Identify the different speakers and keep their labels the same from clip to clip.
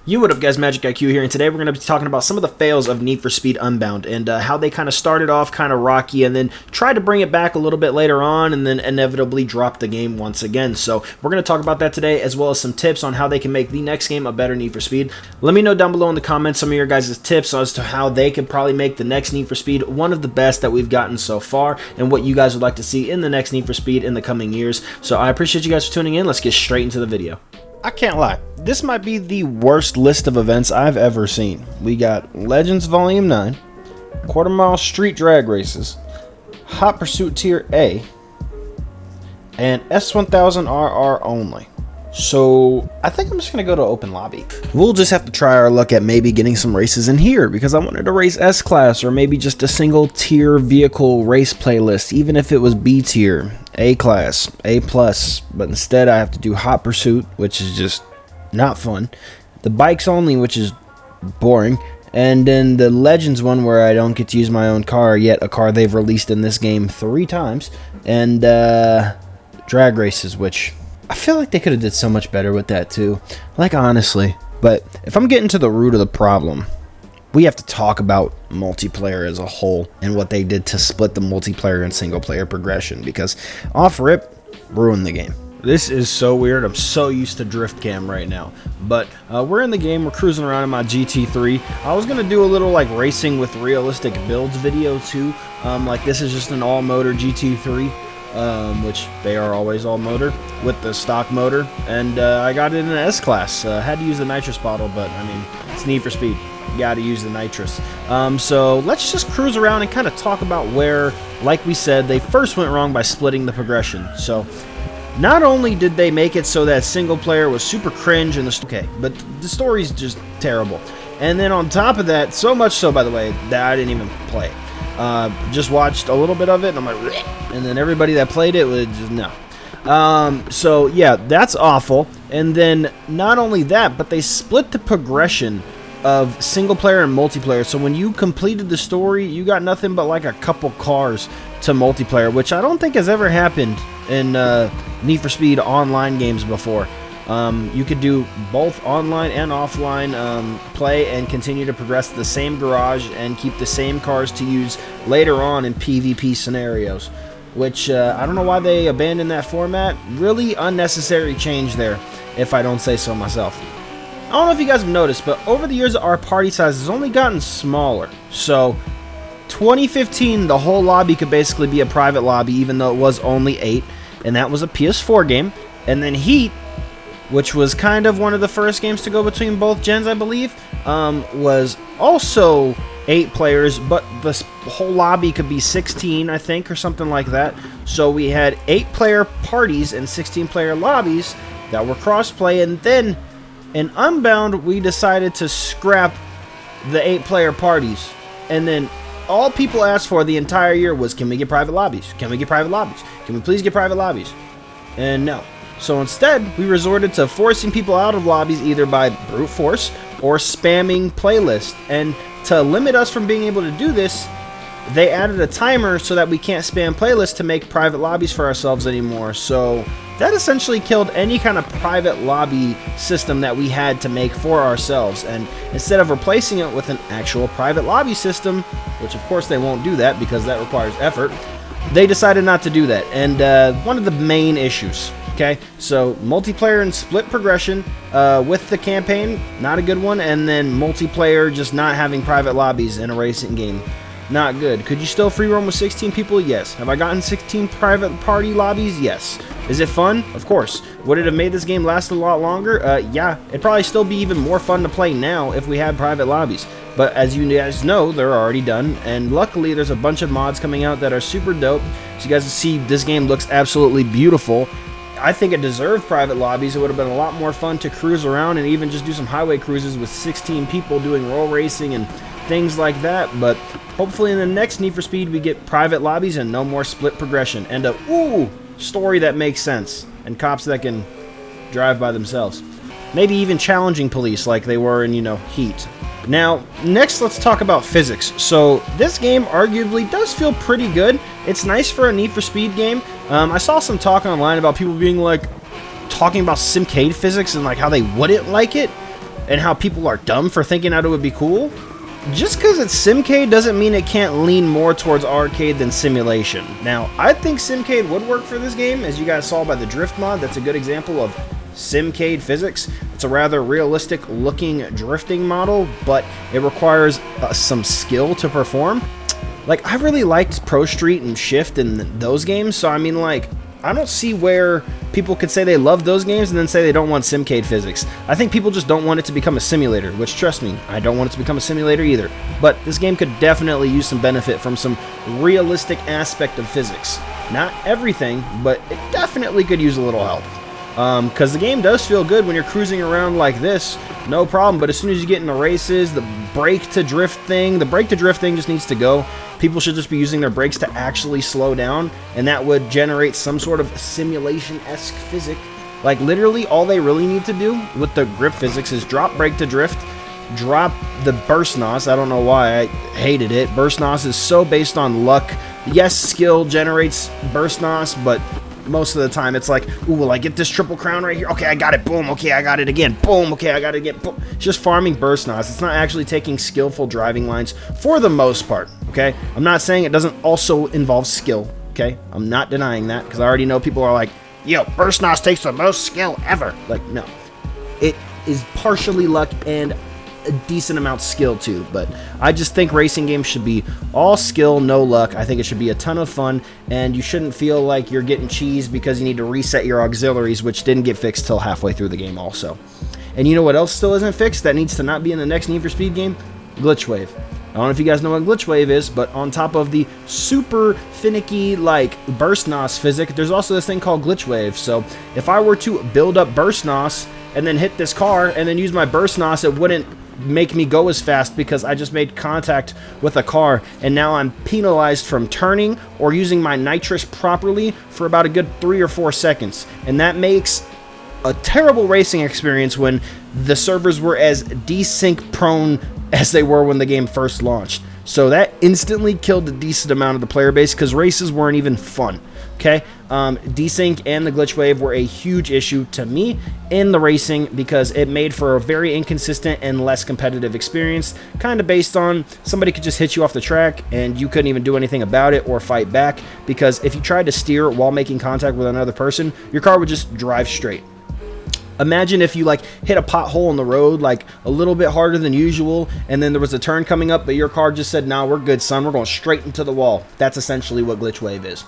Speaker 1: What up guys, MxgicIQ here, and today we're going to be talking about some of the fails of Need for Speed Unbound and how they kind of started off kind of rocky and then tried to bring it back a little bit later on and then inevitably dropped the game once again. So we're going to talk about that today, as well as some tips on how they can make the next game a better Need for Speed. Let me know down below in the comments some of your guys' tips as to how they could probably make the next Need for Speed one of the best that we've gotten so far, and what you guys would like to see in the next Need for Speed in the coming years. So I appreciate you guys for tuning in. Let's get straight into the video. I can't lie, this might be the worst list of events I've ever seen. We got Legends Volume 9, Quarter Mile Street Drag Races, Hot Pursuit Tier A, and S1000RR only. So I think I'm just going to go to Open Lobby. We'll just have to try our luck at maybe getting some races in here, because I wanted to race S-Class or maybe just a single tier vehicle race playlist, even if it was B tier, A-Class, A+, but instead I have to do Hot Pursuit, which is just not fun, the Bikes Only, which is boring, and then the Legends one where I don't get to use my own car, yet a car they've released in this game 3 times, and Drag Races, which I feel like they could have did so much better with that too, like honestly. But if I'm getting to the root of the problem, we have to talk about multiplayer as a whole and what they did to split the multiplayer and single player progression, because off rip ruined the game. This is so weird. I'm so used to drift cam right now, but we're in the game. We're cruising around in my GT3. I was gonna do a little like racing with realistic builds video too. Like this is just an all motor GT3. Which they are always all motor with the stock motor, and I got it in an S-Class. Had to use the nitrous bottle, but I mean, it's Need for Speed. You gotta use the nitrous. So let's just cruise around and kind of talk about where, like we said, they first went wrong by splitting the progression. So not only did they make it so that single player was super cringe and but the story's just terrible. And then on top of that, so much so, by the way, that I didn't even play. Just watched a little bit of it, and I'm like, bleh. And then everybody that played it was just no. So yeah, that's awful. And then not only that, but they split the progression of single player and multiplayer. So when you completed the story, you got nothing but like a couple cars to multiplayer, which I don't think has ever happened in Need for Speed online games before. You could do both online and offline play and continue to progress the same garage and keep the same cars to use later on in PvP scenarios, which I don't know why they abandoned that format. Really unnecessary change there, if I don't say so myself. I don't know if you guys have noticed, but over the years our party size has only gotten smaller. So 2015, the whole lobby could basically be a private lobby, even though it was only 8, and that was a PS4 game. And then Heat, which was kind of one of the first games to go between both gens, I believe, was also 8 players, but the whole lobby could be 16, I think, or something like that. So we had 8-player parties and 16-player lobbies that were cross-play, and then in Unbound, we decided to scrap the 8-player parties, and then all people asked for the entire year was, can we get private lobbies? Can we get private lobbies? Can we please get private lobbies? And no. So instead, we resorted to forcing people out of lobbies either by brute force or spamming playlists. And to limit us from being able to do this, they added a timer so that we can't spam playlists to make private lobbies for ourselves anymore. So that essentially killed any kind of private lobby system that we had to make for ourselves. And instead of replacing it with an actual private lobby system, which of course they won't do that because that requires effort, they decided not to do that. And one of the main issues, okay, so multiplayer and split progression with the campaign, not a good one. And then multiplayer just not having private lobbies in a racing game, not good. Could you still free roam with 16 people? Yes. Have I gotten 16 private party lobbies? Yes. Is it fun? Of course. Would it have made this game last a lot longer? Yeah. It'd probably still be even more fun to play now if we had private lobbies. But as you guys know, they're already done, and luckily there's a bunch of mods coming out that are super dope. So you guys can see this game looks absolutely beautiful. I think it deserved private lobbies. It would have been a lot more fun to cruise around and even just do some highway cruises with 16 people doing roll racing and things like that. But hopefully in the next Need for Speed we get private lobbies and no more split progression, and a story that makes sense, and cops that can drive by themselves. Maybe even challenging police like they were in, Heat. Now, next let's talk about physics. So this game arguably does feel pretty good. It's nice for a Need for Speed game. I saw some talk online about people being like, talking about Simcade physics and like how they wouldn't like it. and how people are dumb for thinking that it would be cool. Just because it's Simcade doesn't mean it can't lean more towards arcade than simulation. Now, I think Simcade would work for this game, as you guys saw by the drift mod. That's a good example of Simcade physics. It's a rather realistic looking drifting model, but it requires some skill to perform. Like, I really liked Pro Street and Shift in those games, so I mean, like, I don't see where people could say they love those games and then say they don't want Simcade physics. I think people just don't want it to become a simulator, which, trust me, I don't want it to become a simulator either. But this game could definitely use some benefit from some realistic aspect of physics. Not everything, but it definitely could use a little help. Because the game does feel good when you're cruising around like this, no problem, but as soon as you get into races, the brake to drift thing just needs to go. People should just be using their brakes to actually slow down, and that would generate some sort of simulation-esque physics. Like, literally, all they really need to do with the grip physics is drop brake to drift, drop the burst NOS. I don't know why I hated it. Burst NOS is so based on luck. Yes, skill generates burst NOS, but most of the time it's like, ooh, will I get this triple crown right here? Okay, I got it. Boom. Okay, I got it again. Boom. Okay, I got it again. Boom. It's just farming burst NOS. It's not actually taking skillful driving lines for the most part. Okay, I'm not saying it doesn't also involve skill. Okay, I'm not denying that, because I already know people are like, yo, burst NOS takes the most skill ever. Like, no, it is partially luck and a decent amount of skill too, but I just think racing games should be all skill, no luck. I think it should be a ton of fun, and you shouldn't feel like you're getting cheesed because you need to reset your auxiliaries, which didn't get fixed till halfway through the game also. And you know what else still isn't fixed that needs to not be in the next Need for Speed game? Glitch Wave. I don't know if you guys know what Glitch Wave is, but on top of the super finicky, like, burst NOS physics, there's also this thing called Glitch Wave. So if I were to build up burst NOS and then hit this car and then use my burst NOS, it wouldn't make me go as fast because I just made contact with a car, and now I'm penalized from turning or using my nitrous properly for about a good 3 or 4 seconds. And that makes a terrible racing experience when the servers were as desync prone as they were when the game first launched. So that instantly killed a decent amount of the player base because races weren't even fun. Okay, desync and the glitch wave were a huge issue to me in the racing because it made for a very inconsistent and less competitive experience, kind of based on somebody could just hit you off the track and you couldn't even do anything about it or fight back, because if you tried to steer while making contact with another person, your car would just drive straight. Imagine if you like hit a pothole in the road like a little bit harder than usual, and then there was a turn coming up, but your car just said, nah, we're good, son, we're going straight into the wall. That's essentially what glitch wave is.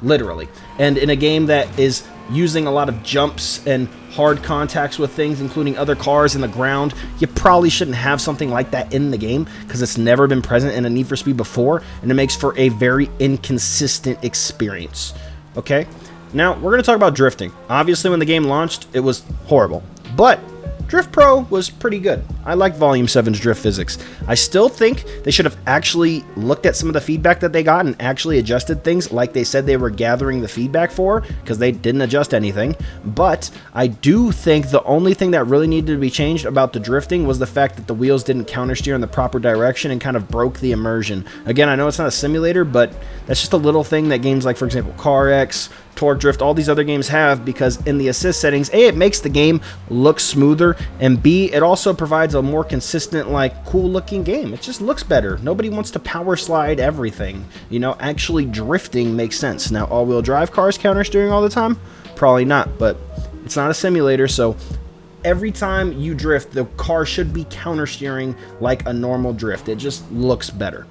Speaker 1: Literally. And in a game that is using a lot of jumps and hard contacts with things, including other cars in the ground, you probably shouldn't have something like that in the game because it's never been present in a Need for Speed before, and it makes for a very inconsistent experience. Okay? Now, we're going to talk about drifting. Obviously, when the game launched, it was horrible. But Drift Pro was pretty good. I liked Volume 7's drift physics. I still think they should have actually looked at some of the feedback that they got and actually adjusted things like they said they were gathering the feedback for, because they didn't adjust anything. But I do think the only thing that really needed to be changed about the drifting was the fact that the wheels didn't countersteer in the proper direction and kind of broke the immersion. Again, I know it's not a simulator, but that's just a little thing that games like, for example, CarX, Torque Drift, all these other games have, because in the assist settings, A, it makes the game look smoother, and B, it also provides a more consistent, like, cool looking game. It just looks better. Nobody wants to power slide everything. You know, actually drifting makes sense. Now, all-wheel drive cars counter steering all the time? Probably not, but it's not a simulator, so every time you drift, the car should be counter steering like a normal drift. It just looks better.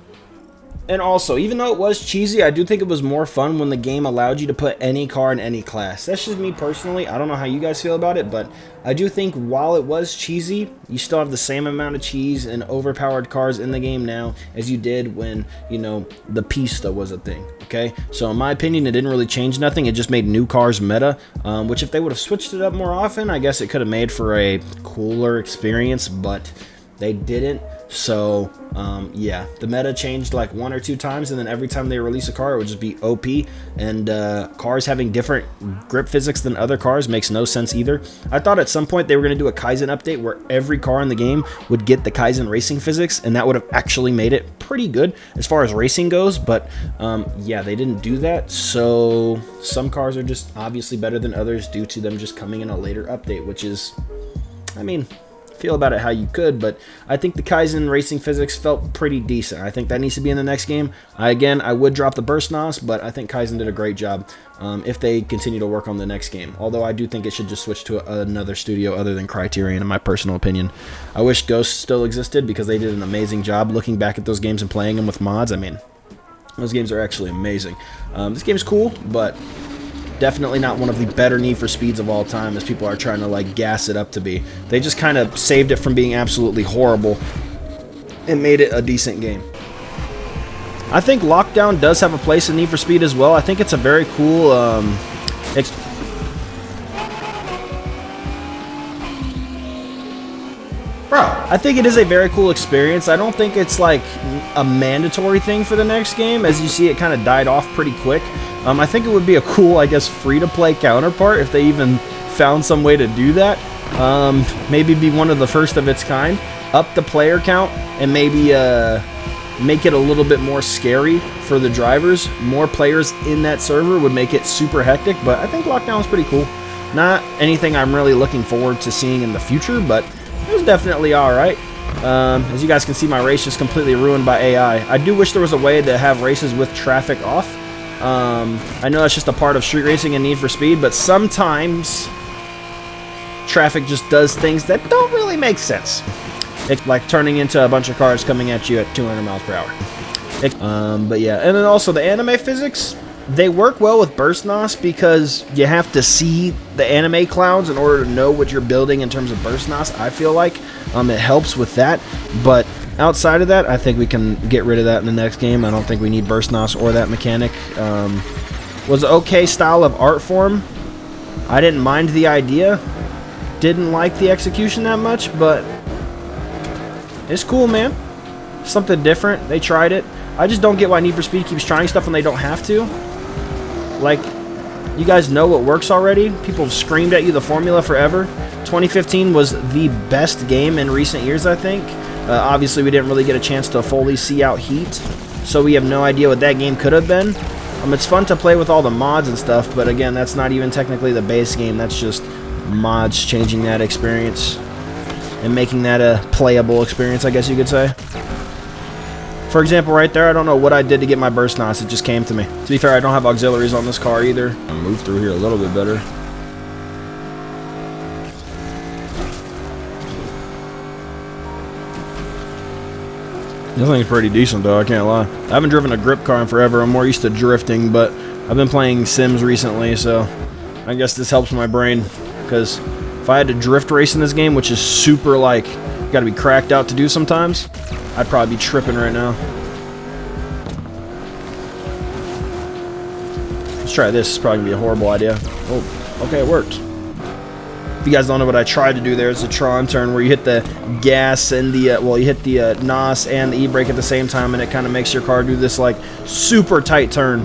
Speaker 1: And also, even though it was cheesy, I do think it was more fun when the game allowed you to put any car in any class. That's just me personally. I don't know how you guys feel about it, but I do think while it was cheesy, you still have the same amount of cheese and overpowered cars in the game now as you did when, you know, the Pista was a thing, okay? So in my opinion, it didn't really change nothing. It just made new cars meta, which if they would have switched it up more often, I guess it could have made for a cooler experience, but they didn't. So, yeah, the meta changed like 1 or 2 times, and then every time they release a car, it would just be OP, and cars having different grip physics than other cars makes no sense either. I thought at some point they were going to do a Kaizen update where every car in the game would get the Kaizen racing physics, and that would have actually made it pretty good as far as racing goes, but yeah, they didn't do that, so some cars are just obviously better than others due to them just coming in a later update, which is, I mean, feel about it how you could, but I think the Kaizen racing physics felt pretty decent. I think that needs to be in the next game. Again, I would drop the burst NOS, but I think Kaizen did a great job if they continue to work on the next game. Although I do think it should just switch to another studio other than Criterion, in my personal opinion. I wish Ghost still existed because they did an amazing job looking back at those games and playing them with mods. I mean, those games are actually amazing. This game's cool, but definitely not one of the better Need for Speeds of all time, as people are trying to like gas it up to be. They just kind of saved it from being absolutely horrible and made it a decent game. I think Lockdown does have a place in Need for Speed as well. I think it's a very cool I think it is a very cool experience. I don't think it's like a mandatory thing for the next game. As you see, it kind of died off pretty quick. I think it would be a cool, I guess, free-to-play counterpart if they even found some way to do that. Maybe be one of the first of its kind. Up the player count and maybe make it a little bit more scary for the drivers. More players in that server would make it super hectic, but I think Lockdown is pretty cool. Not anything I'm really looking forward to seeing in the future, but it was definitely alright. As you guys can see, my race is completely ruined by AI. I do wish there was a way to have races with traffic off. I know that's just a part of street racing and Need for Speed, but sometimes traffic just does things that don't really make sense. It's like turning into a bunch of cars coming at you at 200 miles per hour. But yeah, and then also the anime physics, they work well with burst NOS because you have to see the anime clouds in order to know what you're building in terms of burst NOS. I feel like it helps with that, but outside of that, I think we can get rid of that in the next game. I don't think we need burst NOS or that mechanic. Was an okay style of art form. I didn't mind the idea. Didn't like the execution that much, but it's cool, man. Something different. They tried it. I just don't get why Need for Speed keeps trying stuff when they don't have to. Like, you guys know what works already. People have screamed at you the formula forever. 2015 was the best game in recent years, I think. Obviously, we didn't really get a chance to fully see out Heat, so we have no idea what that game could have been. It's fun to play with all the mods and stuff, but again, that's not even technically the base game. That's just mods changing that experience and making that a playable experience, I guess you could say. For example, right there, I don't know what I did to get my burst NOS. It just came to me. To be fair, I don't have auxiliaries on this car either. I'll move through here a little bit better. This thing's pretty decent, though, I can't lie. I haven't driven a grip car in forever. I'm more used to drifting, but I've been playing Sims recently, so I guess this helps my brain. Because if I had to drift race in this game, which is super, like, gotta be cracked out to do sometimes, I'd probably be tripping right now. Let's try this. It's probably gonna be a horrible idea. Oh, okay, it worked. If you guys don't know what I tried to do there, it's a Tron turn where you hit the gas and the, well, you hit the NOS and the e-brake at the same time, and it kind of makes your car do this, like, super tight turn.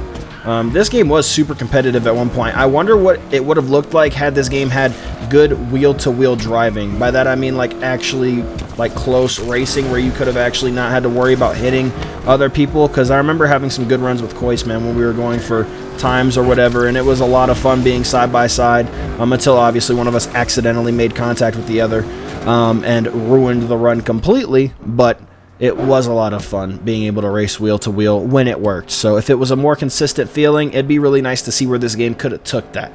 Speaker 1: This game was super competitive at one point. I wonder what it would have looked like had this game had good wheel-to-wheel driving. By that I mean like actually like close racing where you could have actually not had to worry about hitting other people, because I remember having some good runs with Kois, man, when we were going for times or whatever, and it was a lot of fun being side by side until obviously one of us accidentally made contact with the other and ruined the run completely, but it was a lot of fun being able to race wheel to wheel when it worked. So if it was a more consistent feeling, it'd be really nice to see where this game could have took that.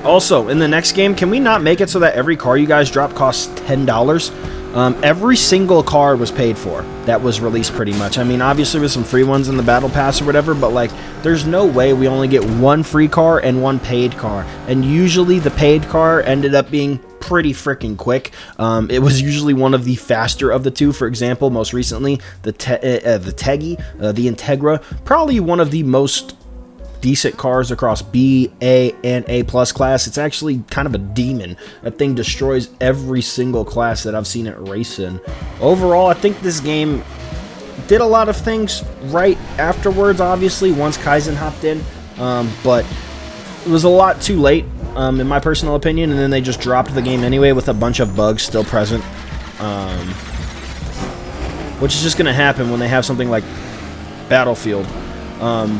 Speaker 1: Also, in the next game, can we not make it so that every car you guys drop costs $10? Every single car was paid for that was released pretty much. I mean, obviously with some free ones in the battle pass or whatever, but like there's no way we only get one free car and one paid car. And usually the paid car ended up being pretty freaking quick. It was usually one of the faster of the two. For example, most recently, the Teggy, the Integra, probably one of the most decent cars across B, A, and A+ class. It's actually kind of a demon. That thing destroys every single class that I've seen it race in. Overall, I think this game did a lot of things right afterwards, obviously, once Kaizen hopped in, but it was a lot too late, in my personal opinion, and then they just dropped the game anyway with a bunch of bugs still present, which is just going to happen when they have something like Battlefield,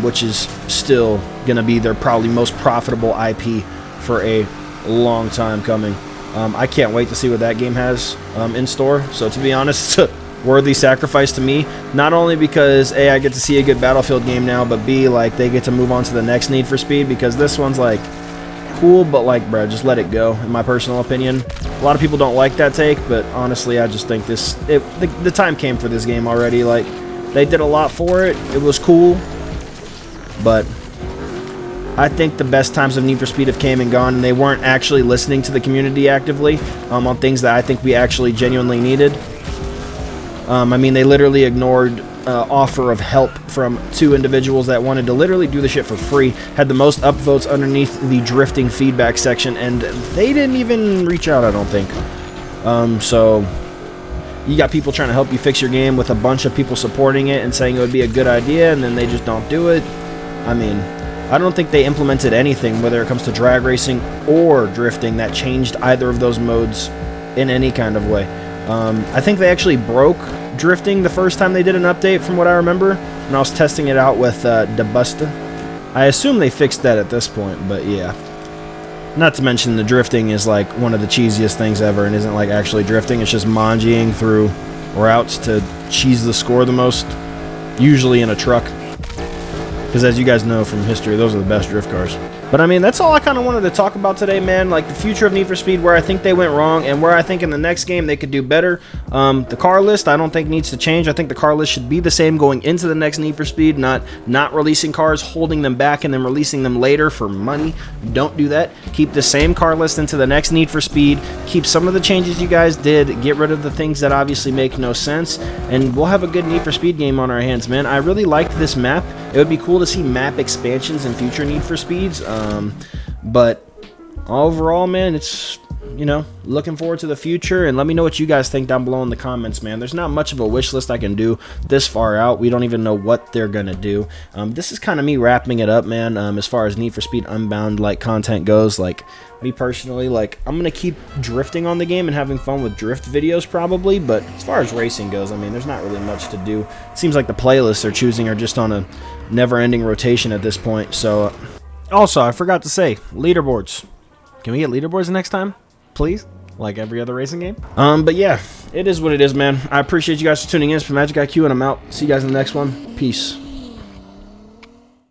Speaker 1: which is still going to be their probably most profitable IP for a long time coming. I can't wait to see what that game has in store. So to be honest, it's a worthy sacrifice to me. Not only because A, I get to see a good Battlefield game now, but B, like, they get to move on to the next Need for Speed, because this one's like cool, but like, bro, just let it go, in my personal opinion. A lot of people don't like that take, but honestly, I just think the time came for this game already. Like, they did a lot for it. It was cool, but I think the best times of Need for Speed have came and gone, and they weren't actually listening to the community actively on things that I think we actually genuinely needed. I mean, they literally ignored offer of help from 2 individuals that wanted to literally do the shit for free, had the most upvotes underneath the drifting feedback section, and they didn't even reach out, I don't think. So you got people trying to help you fix your game with a bunch of people supporting it and saying it would be a good idea, and then they just don't do it. I mean, I don't think they implemented anything, whether it comes to drag racing or drifting, that changed either of those modes in any kind of way. I think they actually broke drifting the first time they did an update, from what I remember, when I was testing it out with Debusta. I assume they fixed that at this point, but yeah. Not to mention the drifting is like one of the cheesiest things ever, and isn't like actually drifting, it's just mangying through routes to cheese the score the most, usually in a truck. Because as you guys know from history, those are the best drift cars. But I mean, that's all I kind of wanted to talk about today, man. Like the future of Need for Speed, where I think they went wrong, and where I think in the next game they could do better. The car list, I don't think needs to change. I think the car list should be the same going into the next Need for Speed, not releasing cars, holding them back, and then releasing them later for money. Don't do that. Keep the same car list into the next Need for Speed. Keep some of the changes you guys did. Get rid of the things that obviously make no sense, and we'll have a good Need for Speed game on our hands, man. I really liked this map. It would be cool to see map expansions in future Need for Speeds. But overall, man, it's, you know, looking forward to the future, and let me know what you guys think down below in the comments, man. There's not much of a wish list I can do this far out. We don't even know what they're gonna do. This is kind of me wrapping it up, man. As far as Need for Speed Unbound like content goes, like me personally, like I'm gonna keep drifting on the game and having fun with drift videos probably, but as far as racing goes, I mean, there's not really much to do. It seems like the playlists they're choosing are just on a never-ending rotation at this point. So also, I forgot to say, leaderboards. Can we get leaderboards next time? Please? Like every other racing game? But yeah, it is what it is, man. I appreciate you guys for tuning in. It's from MxgicIQ, and I'm out. See you guys in the next one. Peace.